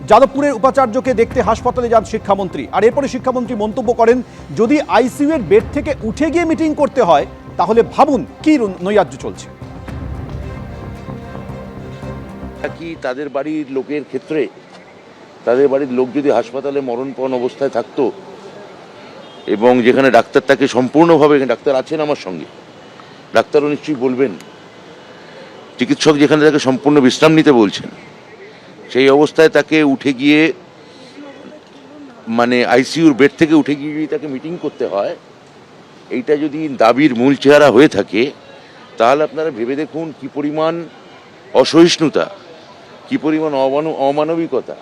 যাদবপুরের উপাচার্যকে দেখতে হাসপাতালে যান শিক্ষামন্ত্রী, আর এরপরে শিক্ষামন্ত্রী মন্তব্য করেন, যদি আইসিইউ এর বেড থেকে উঠে গিয়ে মিটিং করতে হয় তাহলে ভাবুন কি নৈরাজ্য চলছে। কি তাদের বাড়ির লোকের ক্ষেত্রে, তাদের বাড়ির লোক যদি হাসপাতালে মরণপণ অবস্থায় থাকতো এবং যেখানে ডাক্তার তাকে সম্পূর্ণভাবে, ডাক্তার আছেন আমার সঙ্গে, ডাক্তারও নিশ্চয়ই বলবেন, চিকিৎসক যেখানে তাকে সম্পূর্ণ বিশ্রাম নিতে বলছেন, সেই অবস্থায় তাকে উঠে গিয়ে মানে আইসিইউর বেড থেকে উঠে গিয়ে যদি তাকে মিটিং করতে হয়, এইটা যদি দাবির মূল চেহারা হয়ে থাকে তাহলে আপনারা ভেবে দেখুন কি পরিমাণ অসহিষ্ণুতা, কি পরিমাণ অমানবিকতা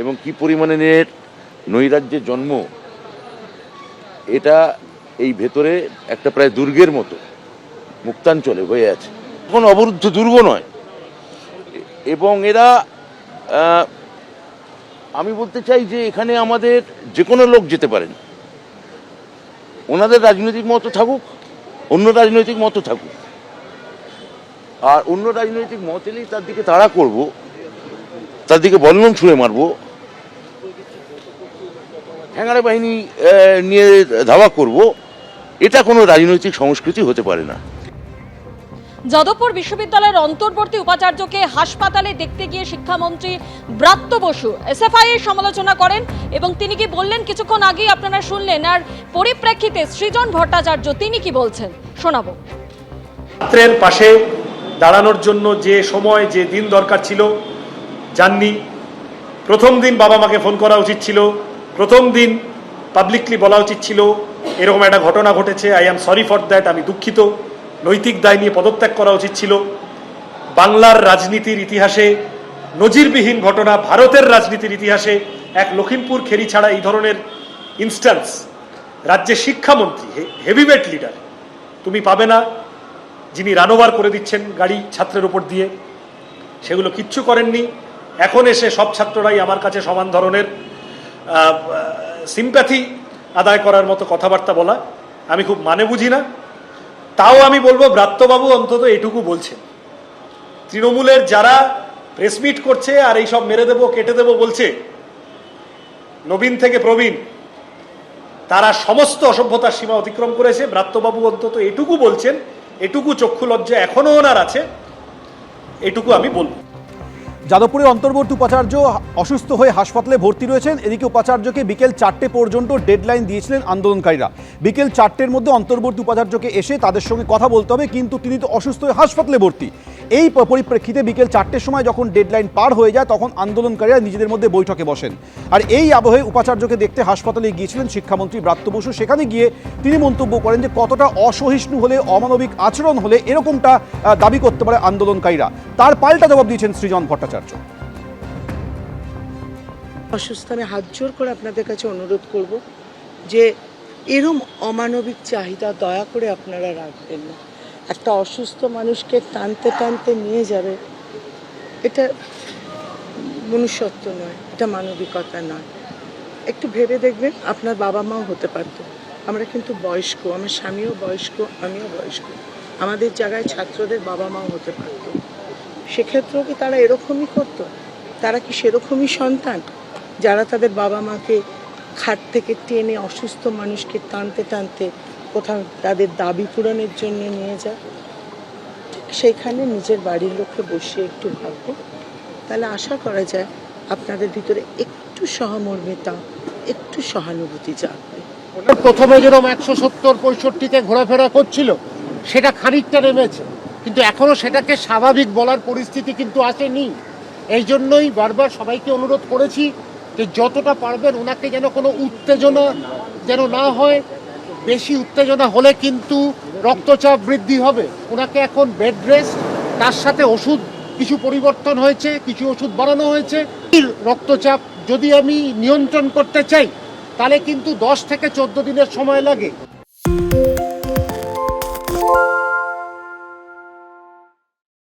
এবং কি পরিমাণের নৈরাজ্যের জন্ম এটা এই ভেতরে একটা প্রায় দুর্গের মতো মুক্তাঞ্চলে হয়ে আছে। কোনো অবরুদ্ধ দুর্গ নয়। এবং এরা আমি বলতে চাই যে এখানে আমাদের যে কোনো লোক যেতে পারেন, ওনাদের রাজনৈতিক মত থাকুক, অন্য রাজনৈতিক মত থাকুক, আর অন্য রাজনৈতিক মত এলেই তার দিকে তাড়া করব, তার দিকে বল্লম ছুঁড়ে মারব, ঠ্যাঙাড়ে বাহিনী নিয়ে ধাওয়া করব, এটা কোনো রাজনৈতিক সংস্কৃতি হতে পারে না। যাদবপুর বিশ্ববিদ্যালয়ের অন্তর্বর্তী উপাচার্যকে হাসপাতালে দেখতে গিয়ে শিক্ষামন্ত্রী ব্রাত্য বসু এসএফআই এর সমালোচনা করেন এবং তিনি কি বললেন কিছুক্ষণ আগেই আপনারা শুনলেন, আর পরিপ্রেক্ষিতে সৃজন ভট্টাচার্য তিনি কি বলছেন শোনাবো। ছাত্রের পাশে দাঁড়ানোর জন্য যে সময়, যে দিন দরকার ছিল জাননি। প্রথম দিন বাবা মাকে ফোন করা উচিত ছিল, প্রথম দিন পাবলিকলি বলা উচিত ছিল এরকম একটা ঘটনা ঘটেছে, I am sorry for that, আমি দুঃখিত, নৈতিক দায় নিয়ে পদত্যাগ করা উচিত ছিল। বাংলার রাজনীতির ইতিহাসে নজিরবিহীন ঘটনা, ভারতের রাজনীতির ইতিহাসে এক লখিমপুর খেরি ছাড়া এই ধরনের ইনস্ট্যান্স রাজ্যের শিক্ষামন্ত্রী, হেভিওয়েট লিডার তুমি পাবে না, যিনি রানোভার করে দিচ্ছেন গাড়ি ছাত্রের উপর দিয়ে, সেগুলো কিচ্ছু করেননি। এখন এসে সব ছাত্ররাই আমার কাছে সমান ধরনের সিম্প্যাথি আদায় করার মতো কথাবার্তা বলা আমি খুব মানে বুঝি না। তাও আমি বলবো ব্রাত্যবাবু অন্তত এটুকু বলছেন, তৃণমূলের যারা প্রেসমিট করছে আর এই সব মেরে দেবো কেটে দেবো বলছে, নবীন থেকে প্রবীণ, তারা সমস্ত অসভ্যতার সীমা অতিক্রম করেছে। ব্রাত্যবাবু অন্তত এটুকু বলছেন, এটুকু চক্ষু লজ্জা এখনো ওনার আছে, এটুকু আমি বলবো। যাদবপুরের অন্তর্বর্তী উপাচার্য অসুস্থ হয়ে হাসপাতালে ভর্তি রয়েছেন। এদিকে উপাচার্যকে বিকেল 4টে পর্যন্ত ডেডলাইন দিয়েছিলেন আন্দোলনকারীরা। বিকেল 4টের মধ্যে অন্তর্বর্তী উপাচার্যকে এসে তাদের সঙ্গে কথা বলতে হবে, কিন্তু তিনি তো অসুস্থ হয়ে হাসপাতালে ভর্তি। এই পরিপ্রেক্ষিতে বিকেল 4টের সময় যখন ডেডলাইন পার হয়ে যায় তখন আন্দোলনকারীরা নিজেদের মধ্যে বৈঠকে বসেন। আর এই আবহে উপাচার্যকে দেখতে হাসপাতালে গিয়েছিলেন শিক্ষামন্ত্রী ব্রাত্য বসু। সেখানে গিয়ে তিনি মন্তব্য করেন যে কতটা অসহিষ্ণু হলে, অমানবিক আচরণ হলে এরকমটা দাবি করতে পারে আন্দোলনকারীরা। তার পাল্টা জবাব দিয়েছেন সৃজন ভট্টাচার্য। অসুস্থ, আমি হাত জোর করে আপনাদের কাছে অনুরোধ করব যে এরম অমানবিক চাহিদা দয়া করে আপনারা রাখবেন না। একটা অসুস্থ মানুষকে টানতে টানতে নিয়ে যাবে, এটা মনুষ্যত্ব নয়, এটা মানবিকতা নয়। একটু ভেবে দেখবেন, আপনার বাবা মাও হতে পারত। আমরা কিন্তু বয়স্ক, আমার স্বামীও বয়স্ক, আমিও বয়স্ক, আমাদের জায়গায় ছাত্রদের বাবা মাও হতে পারত। সেক্ষেত্রেও কি তারা এরকমই করতো? তারা কি সেরকমই সন্তান যারা তাদের বাবা মাকে খাট থেকে টেনে অসুস্থ মানুষকে টানতে টানতে কোথাও তাদের দাবি পূরণের জন্য নিয়ে যায়? সেইখানে নিজের বাড়ির লোককে বসিয়ে একটু ভাববো, তাহলে আশা করা যায় আপনাদের ভিতরে একটু সহমর্মিতা, একটু সহানুভূতি জাগবে। প্রথমে যেরকম 170-65-তে ঘোরাফেরা করছিল সেটা খানিকটা নেমেছে, কিন্তু এখনো সেটাকে স্বাভাবিক বলার পরিস্থিতি কিন্তু আসেনি। এই জন্যই বারবার সবাইকে অনুরোধ করেছি যে যতটা পারবেন ওনাকে যেন কোনো উত্তেজনা যেন না হয়। বেশি উত্তেজনা হলে কিন্তু রক্তচাপ বৃদ্ধি হবে। ওনাকে এখন বেড রেস্ট, তার সাথে ওষুধ কিছু পরিবর্তন হয়েছে, কিছু ওষুধ বাড়ানো হয়েছে। রক্তচাপ যদি আমি নিয়ন্ত্রণ করতে চাই তাহলে কিন্তু 10 থেকে 14 দিনের সময় লাগে।